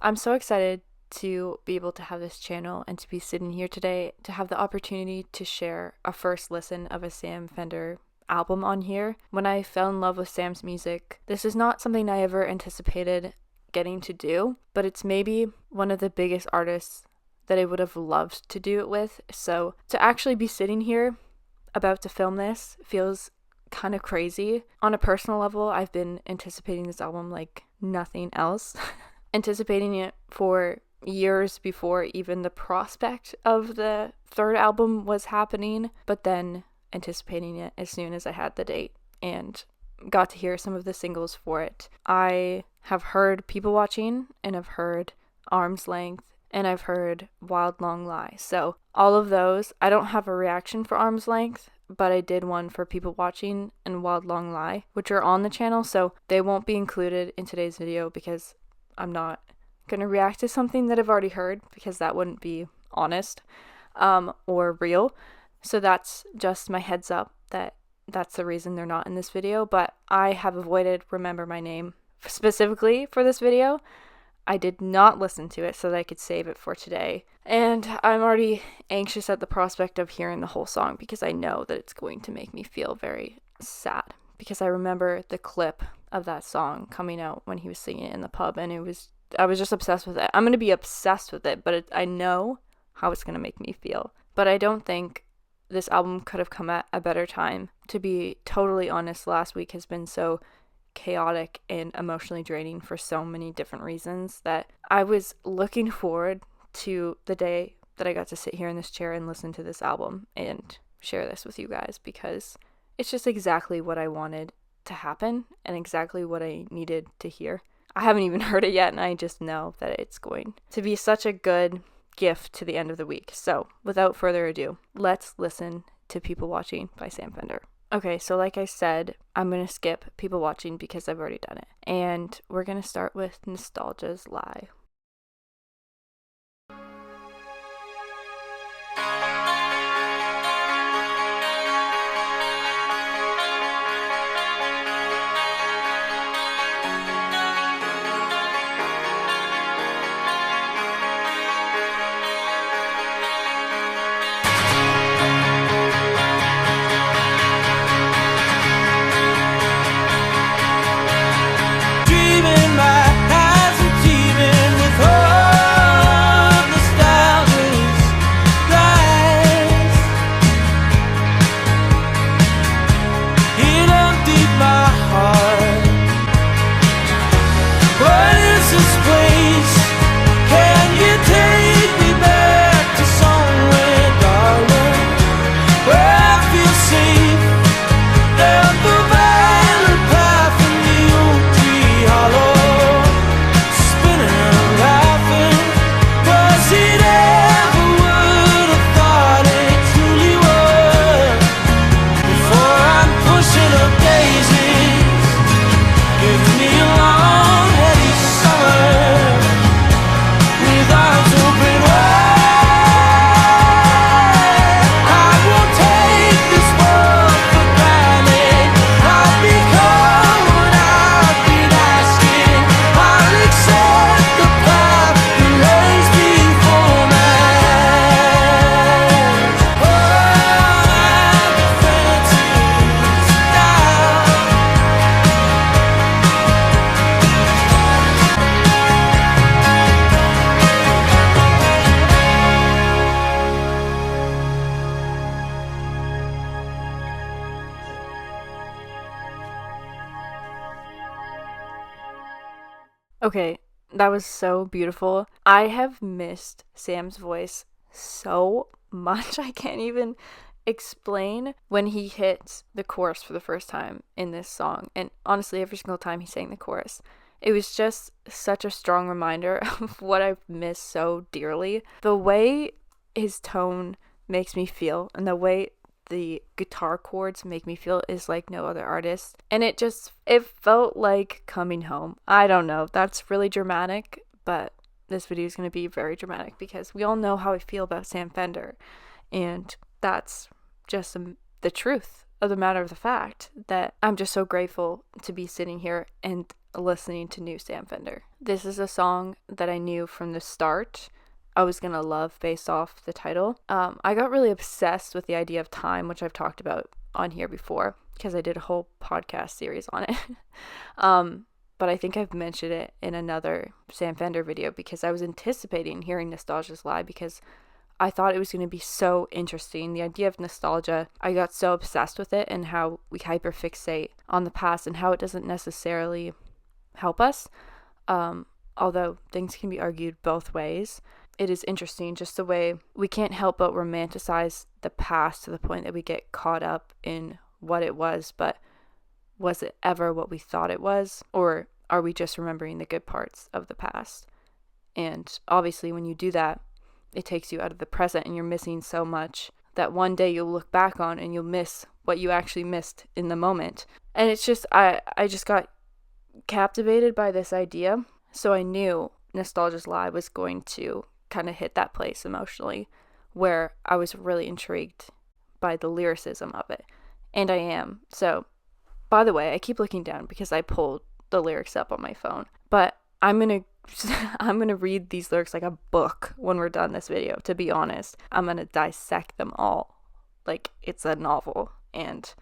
I'm so excited to be able to have this channel and to be sitting here today to have the opportunity to share a first listen of a Sam Fender album on here. When I fell in love with Sam's music, this is not something I ever anticipated getting to do, but it's maybe one of the biggest artists that I would have loved to do it with. So to actually be sitting here about to film this feels kind of crazy. On a personal level, I've been anticipating this album like nothing else. Anticipating it for years before even the prospect of the third album was happening, but then anticipating it as soon as I had the date and got to hear some of the singles for it. I have heard People Watching, and I've heard Arm's Length, and I've heard Wild Long Lie. So all of those, I don't have a reaction for Arm's Length, but I did one for People Watching and Wild Long Lie, which are on the channel, so they won't be included in today's video because I'm not going to react to something that I've already heard, because that wouldn't be honest or real. So that's just my heads up that that's the reason they're not in this video. But I have avoided Remember My Name specifically for this video. I did not listen to it so that I could save it for today. And I'm already anxious at the prospect of hearing the whole song, because I know that it's going to make me feel very sad. Because I remember the clip of that song coming out when he was singing it in the pub, and I was just obsessed with it. I'm going to be obsessed with it, but I know how it's going to make me feel. But I don't think this album could have come at a better time. To be totally honest, last week has been so chaotic and emotionally draining for so many different reasons that I was looking forward to the day that I got to sit here in this chair and listen to this album and share this with you guys, because it's just exactly what I wanted to happen and exactly what I needed to hear. I haven't even heard it yet, and I just know that it's going to be such a good gift to the end of the week. So without further ado, let's listen to People Watching by Sam Fender. Okay, so like I said, I'm going to skip People Watching because I've already done it. And we're going to start with Nostalgia's Lie. Okay, that was so beautiful. I have missed Sam's voice so much. I can't even explain when he hit the chorus for the first time in this song. And honestly, every single time he sang the chorus, it was just such a strong reminder of what I've missed so dearly. The way his tone makes me feel, and the way the guitar chords make me feel, is like no other artist. And it felt like coming home. I don't know, that's really dramatic, but this video is going to be very dramatic because we all know how I feel about Sam Fender, and that's just the truth of the matter of the fact that I'm just so grateful to be sitting here and listening to new Sam Fender. This is a song that I knew from the start I was gonna love based off the title. I got really obsessed with the idea of time, which I've talked about on here before because I did a whole podcast series on it. But I think I've mentioned it in another Sam Fender video because I was anticipating hearing Nostalgia's Lie because I thought it was going to be so interesting. The idea of nostalgia, I got so obsessed with it and how we hyperfixate on the past and how it doesn't necessarily help us. Although things can be argued both ways. It is interesting just the way we can't help but romanticize the past to the point that we get caught up in what it was, but was it ever what we thought it was? Or are we just remembering the good parts of the past? And obviously when you do that, it takes you out of the present and you're missing so much that one day you'll look back on and you'll miss what you actually missed in the moment. And it's just, I just got captivated by this idea. So I knew Nostalgia's Lie was going to kind of hit that place emotionally where I was really intrigued by the lyricism of it. And I am. So, by the way, I keep looking down because I pulled the lyrics up on my phone. But I'm going to read these lyrics like a book when we're done this video, to be honest. I'm going to dissect them all like it's a novel. And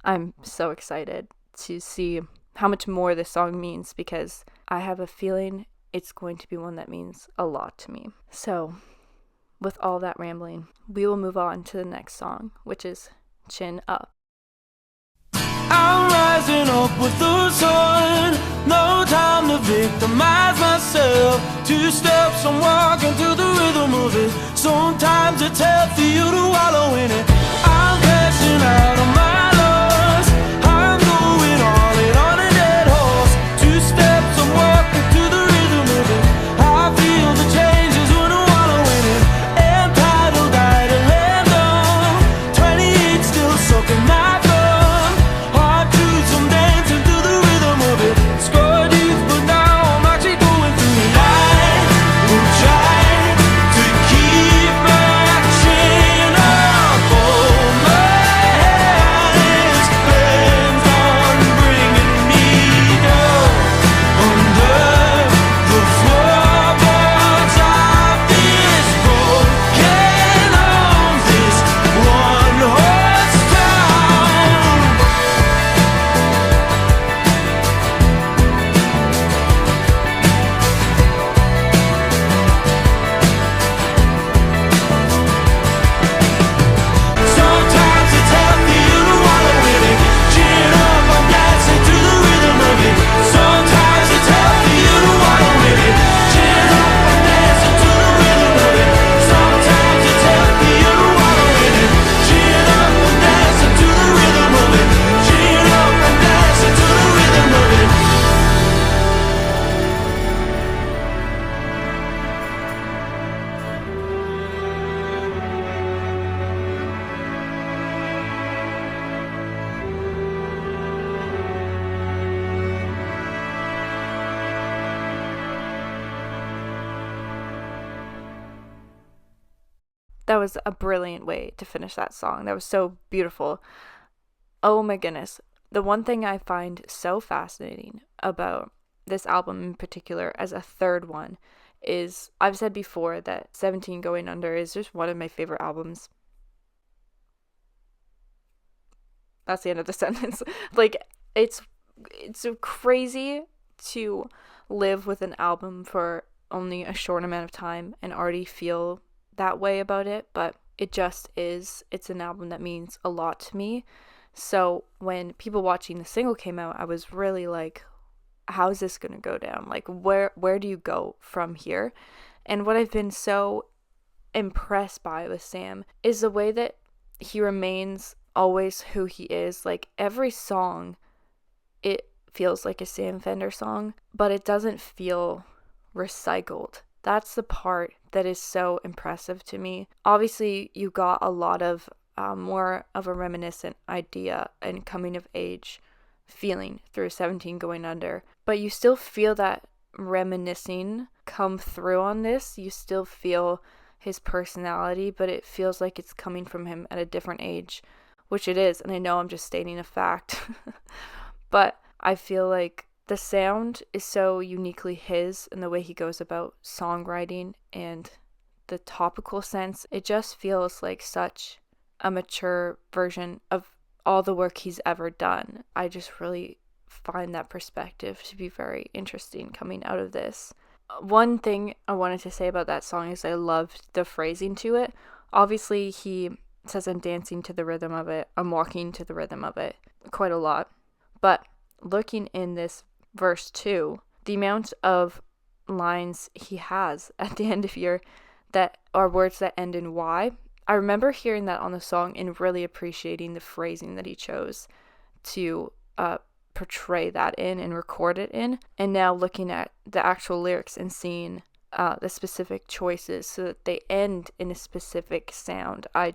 I'm so excited to see how much more this song means because I have a feeling it's going to be one that means a lot to me. So, with all that rambling, we will move on to the next song, which is Chin Up. I'm rising up with the sun. No time to victimize myself. 2 steps, I'm walking to the rhythm of it. Sometimes it's tough for you to wallow in it. I'm crashing out of my loss. I'm going all in on a dead horse. 2 steps, I'm walking to the rhythm of it. I feel the changes when I wallow in it. Entitled, idle, and dumb. 28 still soaking my That was a brilliant way to finish that song. That was so beautiful. Oh my goodness. The one thing I find so fascinating about this album in particular as a third one is, I've said before that 17 Going Under is just one of my favorite albums. That's the end of the sentence. Like, it's so crazy to live with an album for only a short amount of time and already feel that way about it, but it just is. It's an album that means a lot to me. So when People Watching the single came out, I was really like, how's this gonna go down? Like, where do you go from here? And what I've been so impressed by with Sam is the way that he remains always who he is. Like, every song, it feels like a Sam Fender song, but it doesn't feel recycled. That's the part that is so impressive to me. Obviously, you got a lot of more of a reminiscent idea and coming of age feeling through 17 Going Under, but you still feel that reminiscing come through on this. You still feel his personality, but it feels like it's coming from him at a different age, which it is. And I know I'm just stating a fact, but I feel like The sound is so uniquely his, and the way he goes about songwriting and the topical sense, it just feels like such a mature version of all the work he's ever done. I just really find that perspective to be very interesting coming out of this. One thing I wanted to say about that song is I loved the phrasing to it. Obviously, he says I'm dancing to the rhythm of it, I'm walking to the rhythm of it quite a lot. But looking in this verse 2, the amount of lines he has at the end of your that are words that end in Y. I remember hearing that on the song and really appreciating the phrasing that he chose to portray that in and record it in. And now looking at the actual lyrics and seeing the specific choices so that they end in a specific sound. I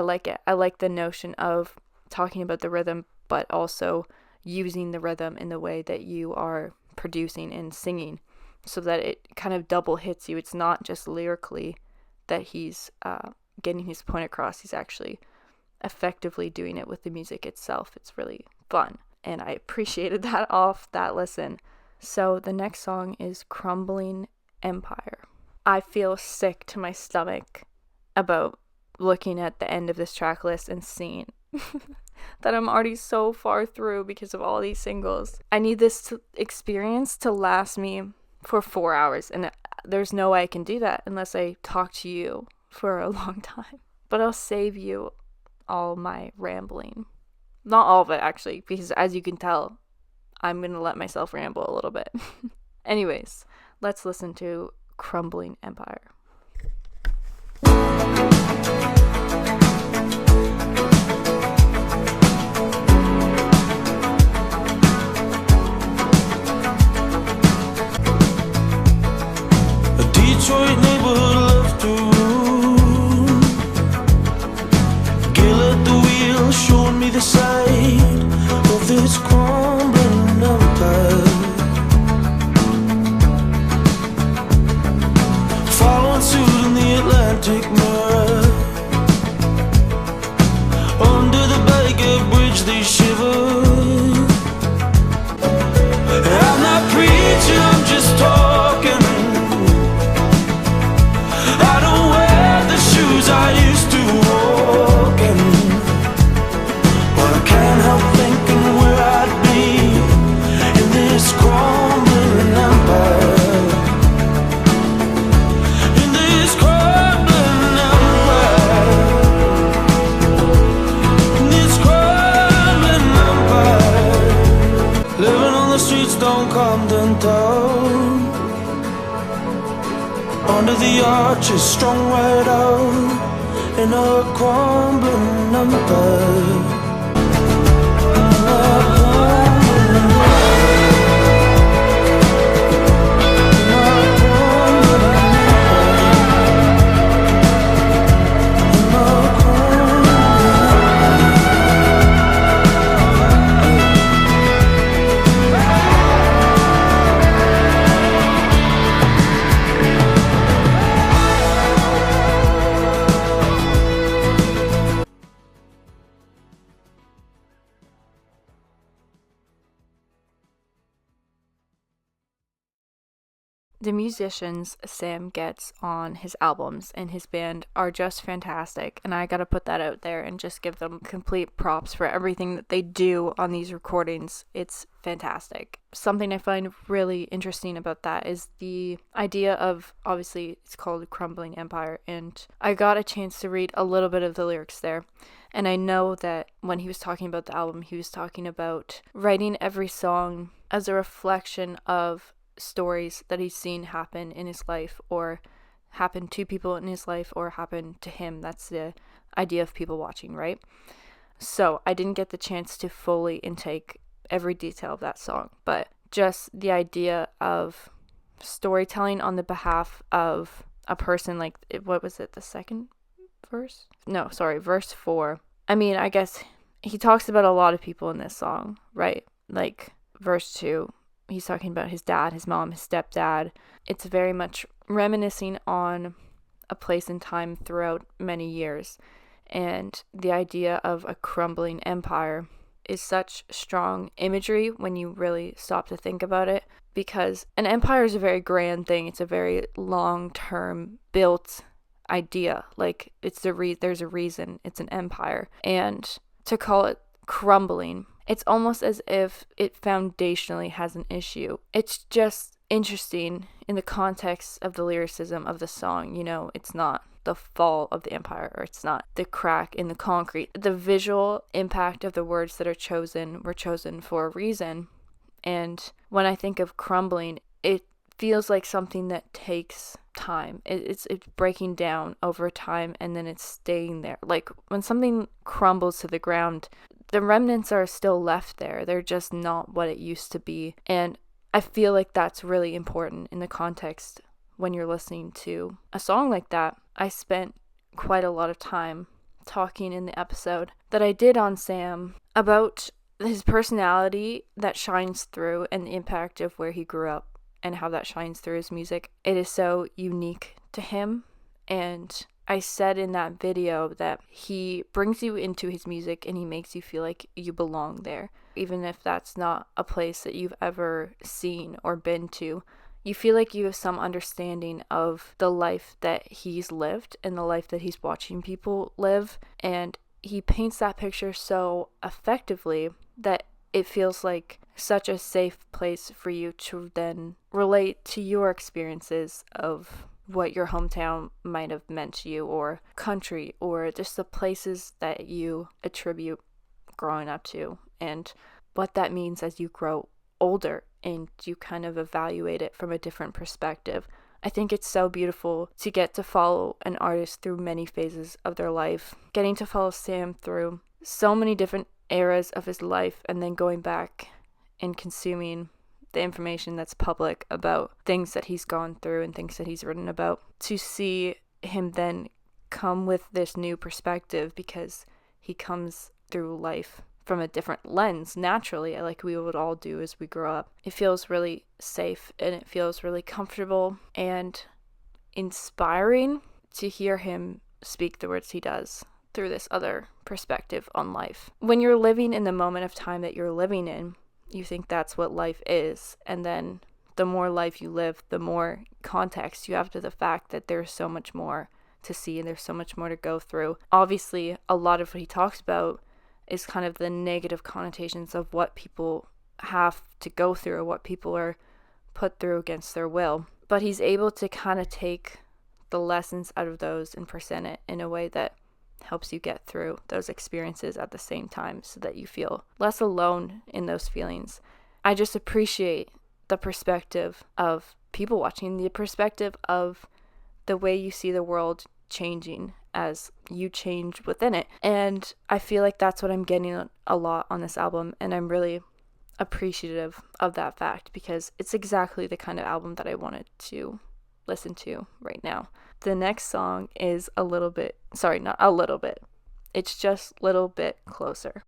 like it. I like the notion of talking about the rhythm, but also using the rhythm in the way that you are producing and singing, so that it kind of double hits you. It's not just lyrically that he's getting his point across. He's actually effectively doing it with the music itself. It's really fun, and I appreciated that off that listen. So the next song is Crumbling Empire. I feel sick to my stomach about looking at the end of this track list and seeing that I'm already so far through because of all these singles. I need this experience to last me for 4 hours, and there's no way I can do that unless I talk to you for a long time. But I'll save you all my rambling. Not all of it, actually, because as you can tell, I'm going to let myself ramble a little bit. Anyways, let's listen to Crumbling Empire. Detroit neighborhood left to room. Gill at the wheel showed me the side of this crumbling empire. Following suit in the Atlantic mirror. Under the Baker Bridge they shiver. I'm not preaching, I'm just talking. I used to walk in, but I can't help thinking where I'd be in this crumbling empire. In this crumbling empire. In this crumbling empire. Living on the streets don't Compton town. Under the arches, strung right out in a crumbling empire. The musicians Sam gets on his albums and his band are just fantastic, and I gotta put that out there and just give them complete props for everything that they do on these recordings. It's fantastic. Something I find really interesting about that is the idea of, obviously it's called Crumbling Empire, and I got a chance to read a little bit of the lyrics there, and I know that when he was talking about the album, he was talking about writing every song as a reflection of stories that he's seen happen in his life, or happen to people in his life, or happen to him. That's the idea of people watching, right? So I didn't get the chance to fully intake every detail of that song, but just the idea of storytelling on the behalf of a person, like, what was it, the second verse? No, sorry, verse 4. I mean, I guess he talks about a lot of people in this song, right? Like, verse 2, he's talking about his dad, his mom, his stepdad. It's very much reminiscing on a place and time throughout many years. And the idea of a crumbling empire is such strong imagery when you really stop to think about it, because an empire is a very grand thing. It's a very long-term built idea. Like, there's a reason it's an empire. And to call it crumbling, it's almost as if it foundationally has an issue. It's just interesting in the context of the lyricism of the song. You know, it's not the fall of the empire, or it's not the crack in the concrete. The visual impact of the words that are chosen were chosen for a reason. And when I think of crumbling, it feels like something that takes time. It's breaking down over time, and then it's staying there. Like when something crumbles to the ground, the remnants are still left there. They're just not what it used to be. And I feel like that's really important in the context when you're listening to a song like that. I spent quite a lot of time talking in the episode that I did on Sam about his personality that shines through, and the impact of where he grew up and how that shines through his music. It is so unique to him. And I said in that video that he brings you into his music and he makes you feel like you belong there. Even if that's not a place that you've ever seen or been to, you feel like you have some understanding of the life that he's lived and the life that he's watching people live. And he paints that picture so effectively that it feels like such a safe place for you to then relate to your experiences of what your hometown might have meant to you, or country, or just the places that you attribute growing up to, and what that means as you grow older and you kind of evaluate it from a different perspective. I think it's so beautiful to get to follow an artist through many phases of their life. Getting to follow Sam through so many different eras of his life, and then going back and consuming the information that's public about things that he's gone through and things that he's written about, to see him then come with this new perspective, because he comes through life from a different lens naturally, like we would all do as we grow up. It feels really safe, and it feels really comfortable and inspiring to hear him speak the words he does through this other perspective on life. When you're living in the moment of time that you're living in, you think that's what life is, and then the more life you live, the more context you have to the fact that there's so much more to see and there's so much more to go through. Obviously, a lot of what he talks about is kind of the negative connotations of what people have to go through, or what people are put through against their will. But he's able to kind of take the lessons out of those and present it in a way that helps you get through those experiences at the same time, so that you feel less alone in those feelings. I just appreciate the perspective of people watching, the perspective of the way you see the world changing as you change within it. And I feel like that's what I'm getting a lot on this album, and I'm really appreciative of that fact, because it's exactly the kind of album that I wanted to listen to right now. The next song is it's just a little bit closer.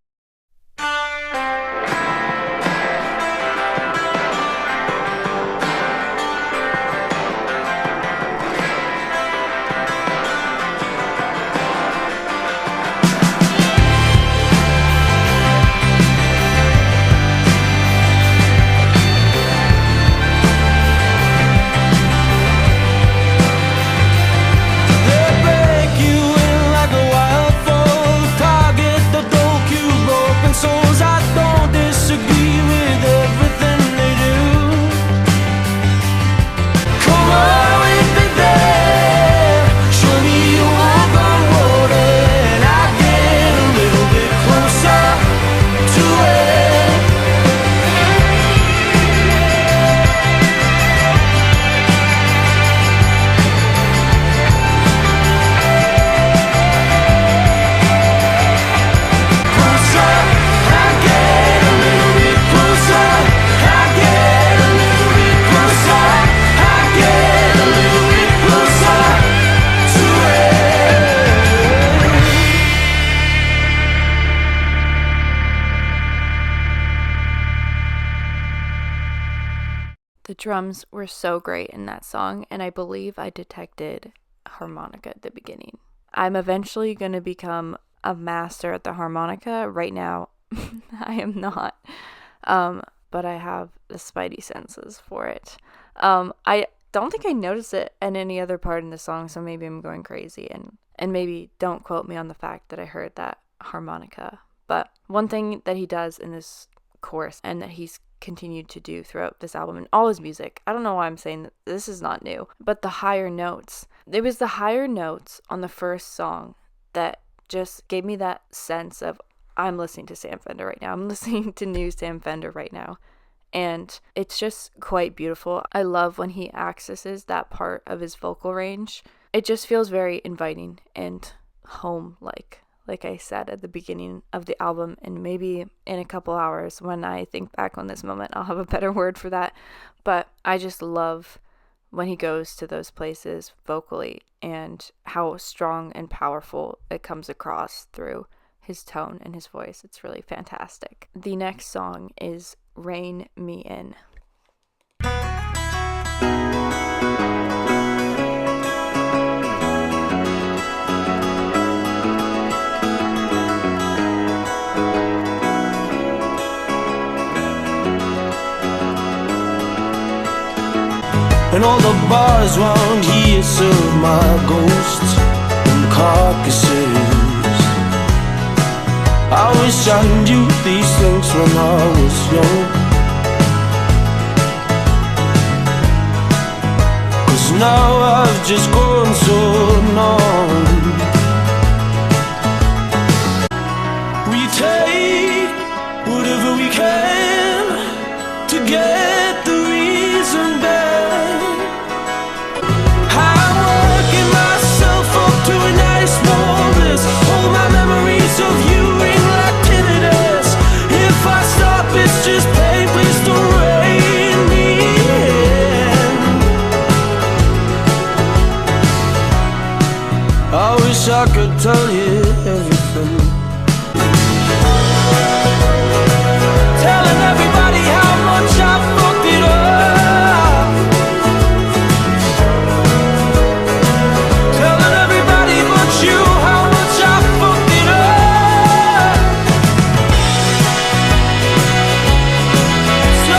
The drums were so great in that song, and I believe I detected harmonica at the beginning. I'm eventually going to become a master at the harmonica. Right now, I am not. But I have the spidey senses for it. I don't think I noticed it in any other part in the song, so maybe I'm going crazy, and maybe don't quote me on the fact that I heard that harmonica. But one thing that he does in this chorus, and that he's continued to do throughout this album and all his music, I don't know why I'm saying that this is not new, but the higher notes. It was the higher notes on the first song that just gave me that sense of, I'm listening to Sam Fender right now. I'm listening to new Sam Fender right now. And it's just quite beautiful. I love when he accesses that part of his vocal range. It just feels very inviting and home-like I said at the beginning of the album. And maybe in a couple hours, when I think back on this moment, I'll have a better word for that. But I just love when he goes to those places vocally and how strong and powerful it comes across through his tone and his voice. It's really fantastic. The next song is Rein Me In. And all the bars round here serve my ghosts and carcasses. I wish I knew these things when I was young, 'cause now I've just grown so numb. We take whatever we can to get the reason back. I'm working myself up to a nice warm bliss. All my memories of you ring like tinnitus. If I stop, it's just pain. Please don't rein me in. I wish I could tell you everything, telling everybody how much I fucked it up, telling everybody but you how much I fucked it up. So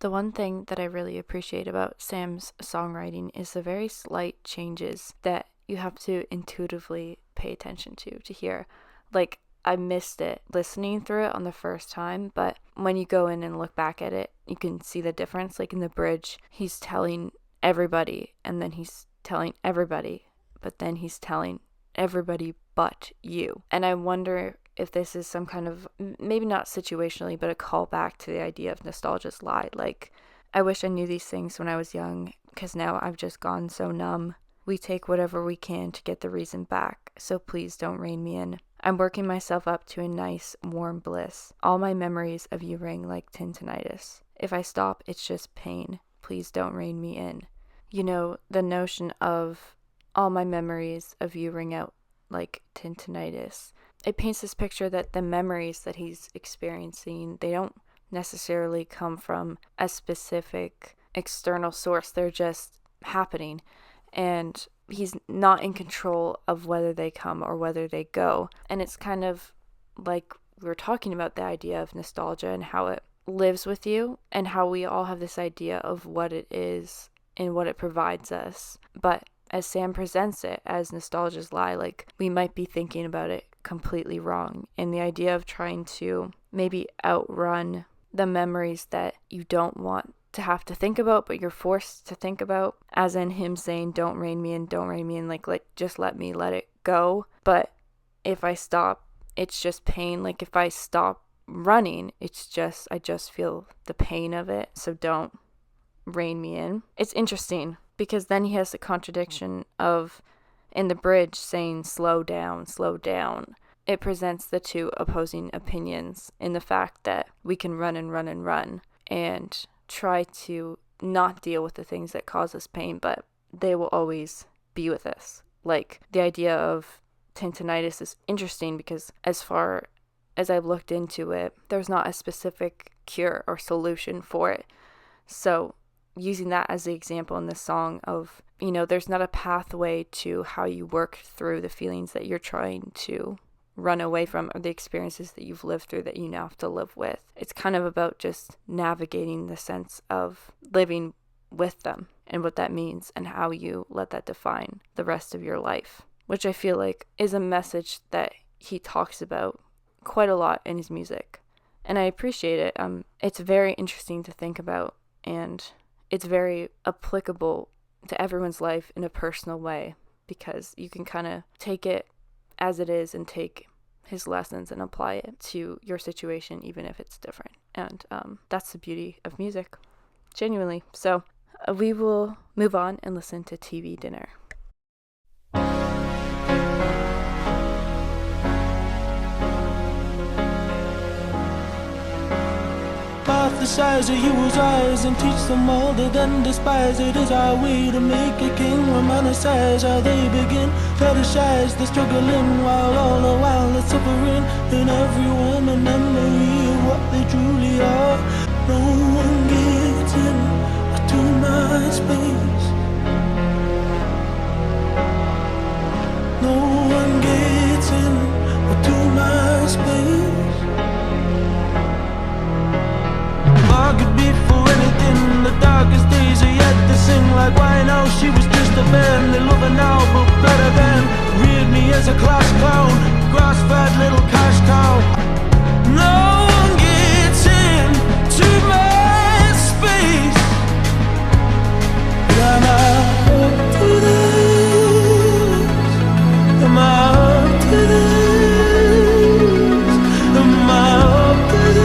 The one thing that I really appreciate about Sam's songwriting is the very slight changes that you have to intuitively pay attention to hear. Like, I missed it listening through it on the first time, but when you go in and look back at it, you can see the difference. Like in the bridge, he's telling everybody, and then he's telling everybody, but then he's telling everybody but you. And I wonder if this is some kind of, maybe not situationally, but a callback to the idea of nostalgia's lie. Like, I wish I knew these things when I was young, because now I've just gone so numb. We take whatever we can to get the reason back, so please don't rein me in. I'm working myself up to a nice, warm bliss. All my memories of you ring like tinnitus. If I stop, it's just pain. Please don't rein me in. You know, the notion of all my memories of you ring out like tinnitus. It paints this picture that the memories that he's experiencing, they don't necessarily come from a specific external source. They're just happening. And he's not in control of whether they come or whether they go. And it's kind of like we were talking about the idea of nostalgia and how it lives with you, and how we all have this idea of what it is and what it provides us. But as Sam presents it as nostalgia's lie, like, we might be thinking about it completely wrong. And the idea of trying to maybe outrun the memories that you don't want to have to think about, but you're forced to think about, as in him saying, don't rein me in, like just let it go. But if I stop, it's just pain. Like if I stop running, I just feel the pain of it. So don't rein me in. It's interesting because then he has the contradiction of in the bridge saying slow down, slow down. It presents the two opposing opinions in the fact that we can run and try to not deal with the things that cause us pain, but they will always be with us. Like the idea of tendinitis is interesting because as far as I've looked into it, there's not a specific cure or solution for it. So using that as the example in this song of, there's not a pathway to how you work through the feelings that you're trying to run away from or the experiences that you've lived through that you now have to live with. It's kind of about just navigating the sense of living with them and what that means and how you let that define the rest of your life, which I feel like is a message that he talks about quite a lot in his music. And I appreciate it. It's very interesting to think about, and it's very applicable to everyone's life in a personal way because you can kind of take it as it is and take his lessons and apply it to your situation, even if it's different. And that's the beauty of music, genuinely. So we will move on and listen to TV Dinner. Half the size of you was rise and teach them all to then despise. It is our way to make a king. Romanticize how they begin, fetishize the struggling while all the while they're suffering. In everyone a memory of what they truly are. No one gets in to my space. No one gets in to my space. I could be for anything. The darkest days are yet to sing. Like why now? She was just a band. They love her now, but better than reared me as a class clown. Grass-fed little cash cow. No one gets in to my space. Am I up to this? Am I up to this? Am I up to this?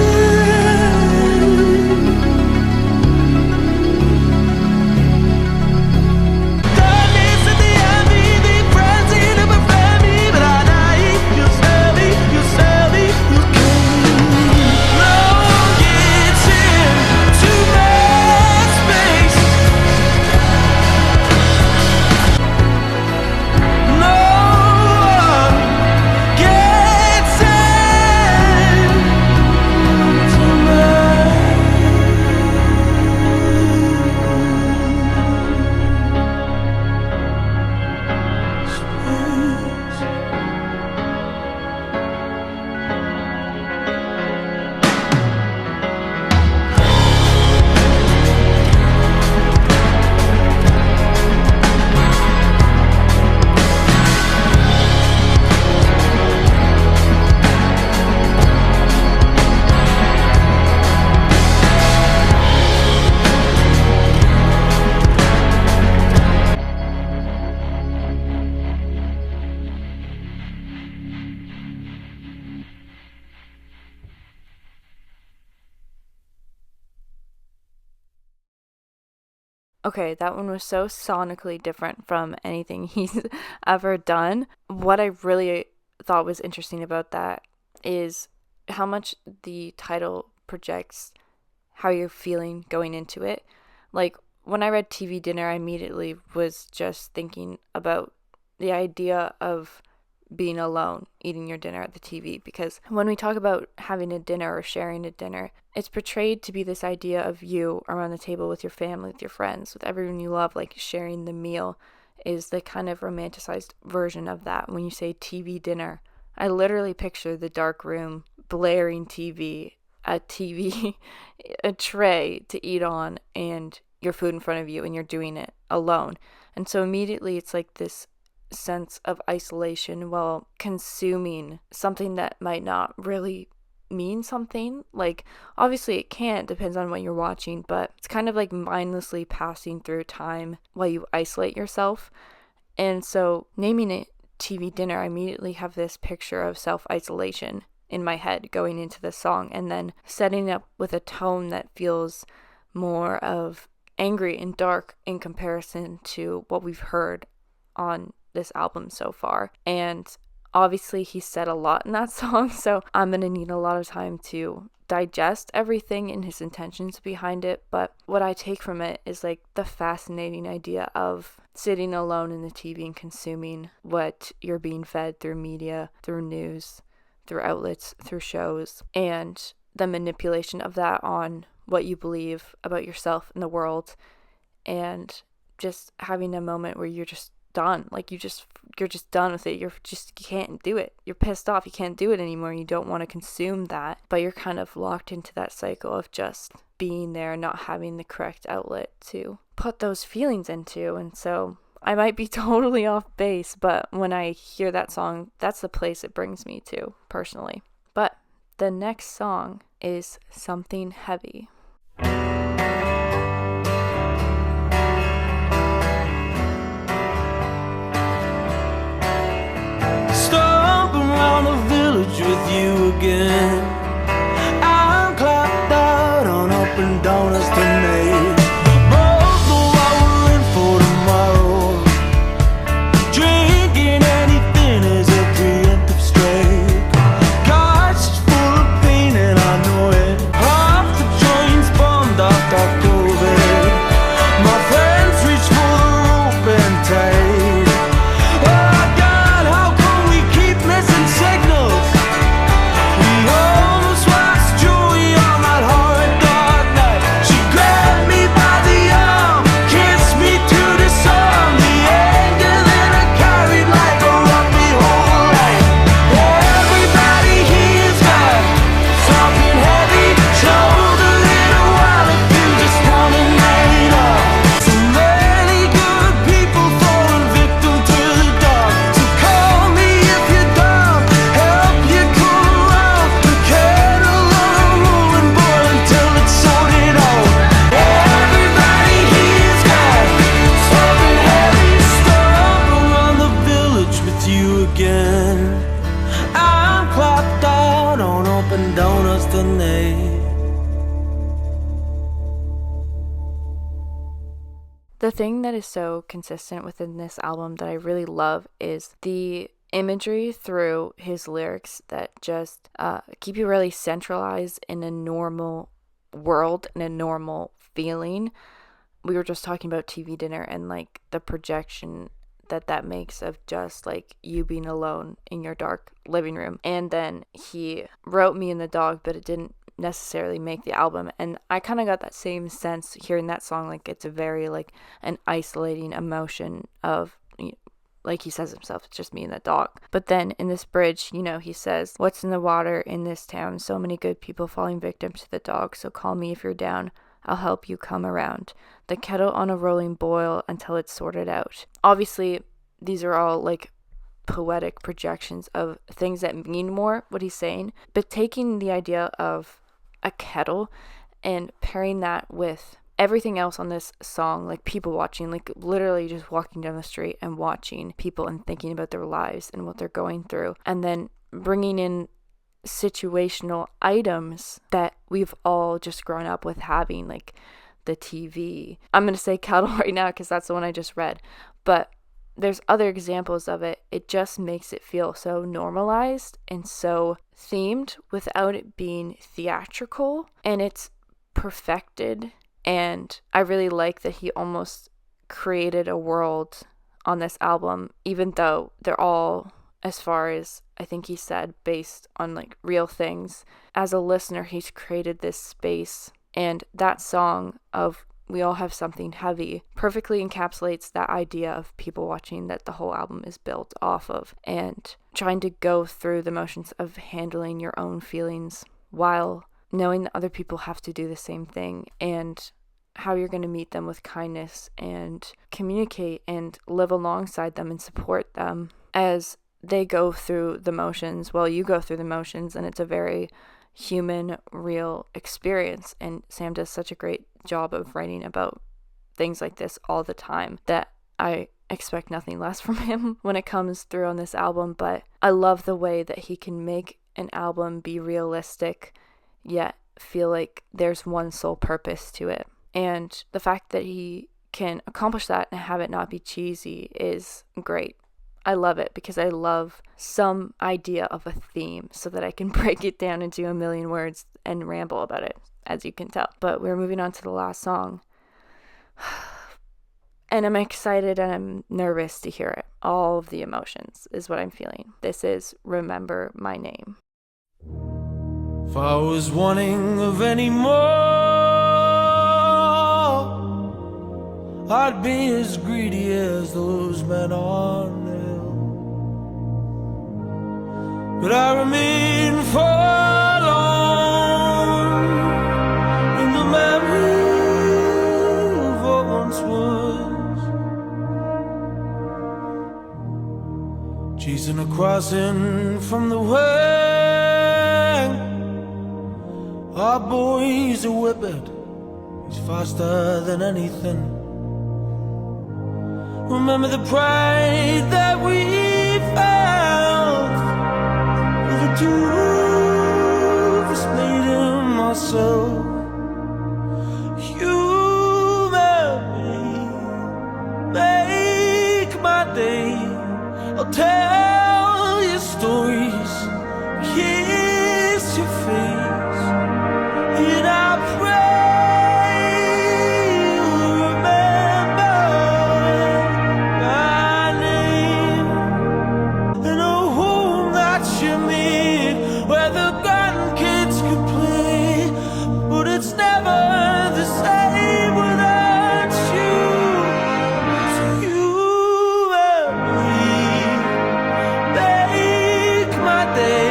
Okay, that one was so sonically different from anything he's ever done. What I really thought was interesting about that is how much the title projects how you're feeling going into it. Like, when I read TV Dinner, I immediately was just thinking about the idea of being alone, eating your dinner at the TV, because when we talk about having a dinner or sharing a dinner, it's portrayed to be this idea of you around the table with your family, with your friends, with everyone you love, like sharing the meal is the kind of romanticized version of that. When you say TV dinner, I literally picture the dark room, blaring TV, a tray to eat on, and your food in front of you, and you're doing it alone. And so immediately it's like this sense of isolation while consuming something that might not really mean something. Like, obviously it can, depends on what you're watching, but it's kind of like mindlessly passing through time while you isolate yourself. And so naming it TV Dinner, I immediately have this picture of self-isolation in my head going into the song, and then setting up with a tone that feels more of angry and dark in comparison to what we've heard on this album so far. And obviously he said a lot in that song, so I'm going to need a lot of time to digest everything and his intentions behind it. But what I take from it is like the fascinating idea of sitting alone in the TV and consuming what you're being fed through media, through news, through outlets, through shows, and the manipulation of that on what you believe about yourself and the world, and just having a moment where you're just done. Like, you're just done with it. You can't do it. You're pissed off. You can't do it anymore. You don't want to consume that, but you're kind of locked into that cycle of just being there, not having the correct outlet to put those feelings into. And so I might be totally off base, but when I hear that song, that's the place it brings me to personally. But the next song is Something Heavy. Stomp around the village with you again. I'm clapped out on up and donuts tonight. Both know what we're in for tomorrow. Drinking anything is a preemptive strike. God's full of pain and I know it. Half the joints bombed off Dr. COVID. My friends reach for the rope and tight. Oh God, how come we keep missing signals? We almost lost Julie on that hard dark night. She grabbed me by the arm, kissed me to the song. The anger that I carried like a rocky whole life. Everybody here's got something heavy. Showed a little while if you just wanna night off. So many good people falling victim to the dark. So call me if you're down, help you come around. The kettle on a rolling boil until it's sorted out. Everybody here's got something heavy. Stomp around the village with you again. I'm clapped out on open donuts tonight. The thing that is so consistent within this album that I really love is the imagery through his lyrics that just keep you really centralized in a normal world and a normal feeling. We were just talking about TV Dinner and like the projection that makes of just like you being alone in your dark living room. And then he wrote Me and the Dog, but it didn't necessarily make the album, and I kind of got that same sense hearing that song. Like, it's a very like an isolating emotion of, like he says himself, it's just me and the dog. But then in this bridge, he says, what's in the water in this town? So many good people falling victim to the dog. So call me if you're down, I'll help you come around. The kettle on a rolling boil until it's sorted out. Obviously these are all like poetic projections of things that mean more what he's saying, but taking the idea of a kettle and pairing that with everything else on this song, like people watching, like literally just walking down the street and watching people and thinking about their lives and what they're going through, and then bringing in situational items that we've all just grown up with having, like the TV. I'm going to say kettle right now because that's the one I just read, but there's other examples of it. It just makes it feel so normalized and so themed without it being theatrical, and it's perfected. And I really like that he almost created a world on this album, even though they're all, as far as I think he said, based on like real things. As a listener, he's created this space, and that song of We All Have Something Heavy perfectly encapsulates that idea of people watching that the whole album is built off of, and trying to go through the motions of handling your own feelings while knowing that other people have to do the same thing, and how you're going to meet them with kindness and communicate and live alongside them and support them as they go through the motions. Well, you go through the motions, and it's a very human, real experience. And Sam does such a great job of writing about things like this all the time that I expect nothing less from him when it comes through on this album. But I love the way that he can make an album be realistic, yet feel like there's one sole purpose to it. And the fact that he can accomplish that and have it not be cheesy is great. I love it because I love some idea of a theme so that I can break it down into a million words and ramble about it, as you can tell. But we're moving on to the last song. And I'm excited and I'm nervous to hear it. All of the emotions is what I'm feeling. This is Remember My Name. If I was wanting of any more, I'd be as greedy as those men on the hill. But I remain forlorn in the memory of what once was. Chasing a crossing from the wing. Our boy's a whippet, he's faster than anything. Remember the pride that we felt for the two of us made him ourselves. You and me make my day. I'll tell you stories, kiss your face, and I pray you'll remember my name. And a home that you made where the grandkids could play, but it's never the same without you. So you and me make my day.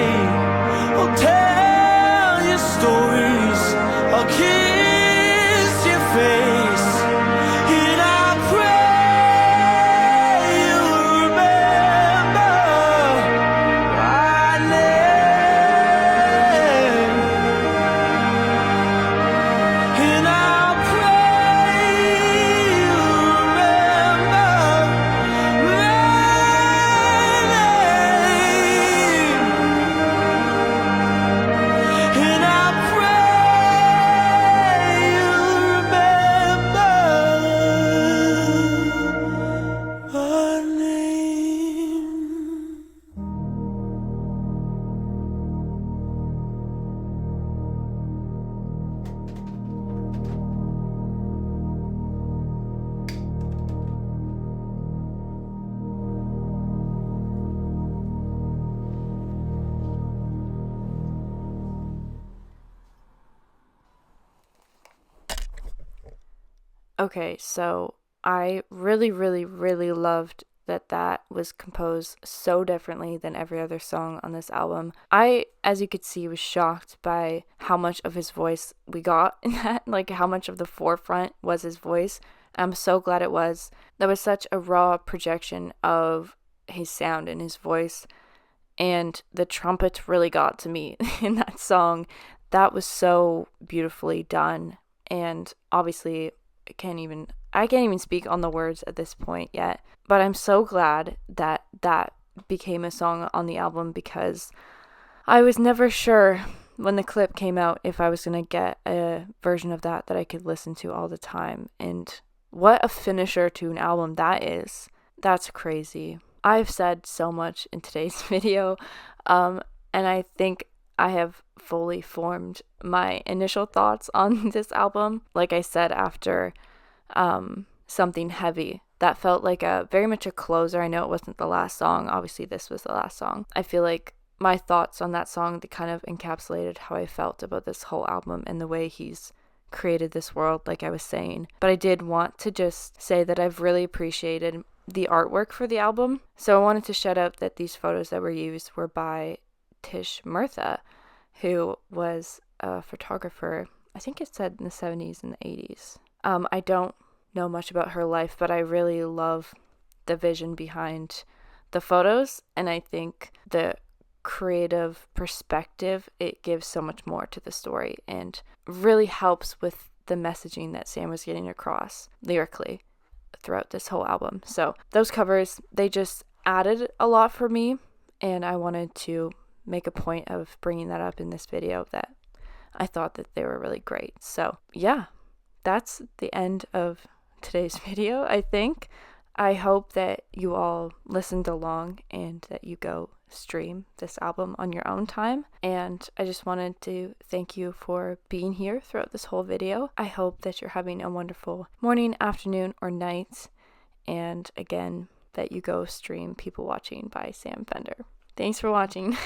I'll tell you stories, I'll kiss your face, and I pray you'll remember my name. And I pray you'll remember my name. And I pray you'll remember my name. Okay, so I really, really, really loved that was composed so differently than every other song on this album. I, as you could see, was shocked by how much of his voice we got in that, like how much of the forefront was his voice. I'm so glad it was. That was such a raw projection of his sound and his voice, and the trumpet really got to me in that song. That was so beautifully done, and obviously I can't even speak on the words at this point yet, but I'm so glad that that became a song on the album, because I was never sure when the clip came out if I was going to get a version of that I could listen to all the time. And what a finisher to an album that is. That's crazy. I've said so much in today's video, and I think I have fully formed my initial thoughts on this album. Like I said, after Something Heavy, that felt like very much a closer. I know it wasn't the last song. Obviously, this was the last song. I feel like my thoughts on that song, they kind of encapsulated how I felt about this whole album and the way he's created this world, like I was saying. But I did want to just say that I've really appreciated the artwork for the album. So I wanted to shout out that these photos that were used were by Tish Murtha, who was a photographer, I think it said in the 70s and the 80s. I don't know much about her life, but I really love the vision behind the photos, and I think the creative perspective it gives so much more to the story and really helps with the messaging that Sam was getting across lyrically throughout this whole album. So those covers, they just added a lot for me, and I wanted to make a point of bringing that up in this video, that I thought that they were really great. So yeah, that's the end of today's video, I think. I hope that you all listened along and that you go stream this album on your own time. And I just wanted to thank you for being here throughout this whole video. I hope that you're having a wonderful morning, afternoon, or night. And again, that you go stream People Watching by Sam Fender. Thanks for watching.